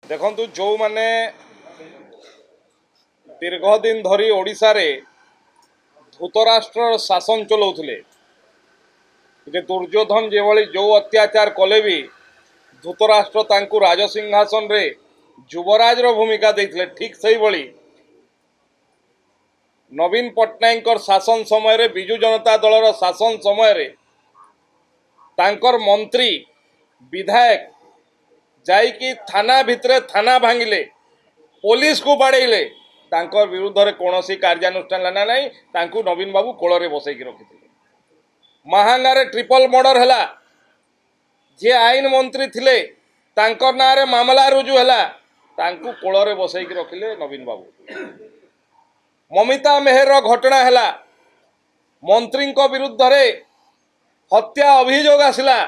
देखु जो माने दीर्घ दिन धरी ओडिशा रे धूतराष्ट्र शासन चलाउथिले दुर्योधन जेभली जो अत्याचार कले भी धूतराष्ट्र तांकु राजसिंहासन रे युवराज रो भूमिका देथिले। ठीक सही भली नवीन पट्टनायक शासन समय रे बिजु जनता दल रो शासन समय रे तांकर मंत्री विधायक जाइकी थाना भितरे थाना भांगिले पुलिस को बाड़ेले तांकर विरुद्ध रे कोनोसी कार्यानुष्ठान लाना नहीं। तांकु नवीन बाबू कोଳରେ बसैकी रखिथिले। महांगारे ट्रिपल मर्डर हैला जे आईन मंत्री थिले तांकर नारे मामला रुजु हैला तांकु कोଳରେ बसैकी रखिले नवीन बाबू। ममिता मेहर घटना हैला मंत्री विरुद्ध रे हत्या अभियोग आसिला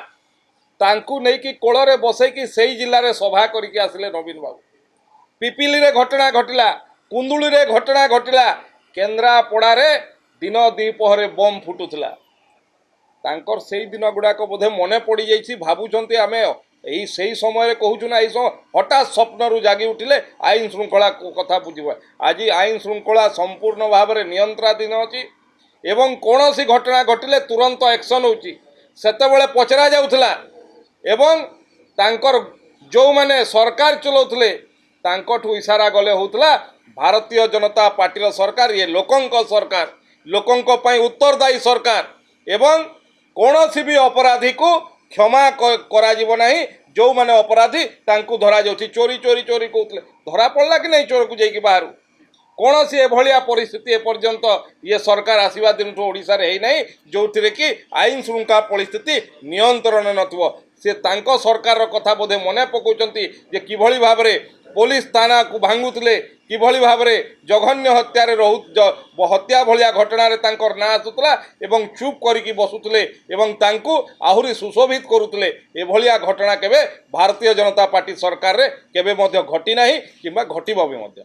तांकु नेकी कोଳରେ बसैकी सेई जिल्ला रे सभा करिके आसिले नवीन बाबू। पिपिली रे घटना घटिला, कुंदुली रे घटना घटिला, केन्द्रापड़ा रे दिन द्विपहरे बम फुटुला। तांकर सेई दिन गुड़ाक बोधे मने पड़ी जाइछि। भाबुचंती आमे एई सेई समय कहूछु ना, हठात स्वप्नरू जागी उठिले आईन श्रृंखला कथा बुझिबा। आज आईन श्रृंखला संपूर्ण भाव में नियंत्रणाधीन अछि एवं कौनसी घटना घटिले तुरंत एक्शन होछि। सेतेबेले पचरा जाउथला एवं तांकर जो माने सरकार चलाउथले तांकठू इशारा गले होउथला भारतीय जनता पार्टी सरकार, ये लोकंक सरकार, लोकंक पई उत्तरदायी सरकार एवं कौनसी भी अपराधी को क्षमा करा जीव नहीं। जो माने अपराधी तांकु धरा जाउछि। चोरी चोरी चोरी कहउथले धरा पड़ला कि नहीं चोर को जाइकी बाहर कौनसी एभलिया परिस्थिति एपर्यंत ये सरकार आसवा दिन ओडिशा रे नहीं जो थी कि आईन श्रृंखला परिस्थिति नियंत्रण नथिबो। से तांको सरकार कथा बोधे मने पकाउचंती जे किभली भाव में पुलिस थाना को भांगुतले, किभली भाव में जघन्य हत्या हत्या भलिया घटना रे तांकर ना आसुतला एवं चुप करिकी बसुतले एवं तांकु आहुरी सुशोभित करुतले। एभलिया घटना केबे भारतीय जनता पार्टी सरकार रे केबे मध्य घटी नाही किंबा घटिबो भी मध्य।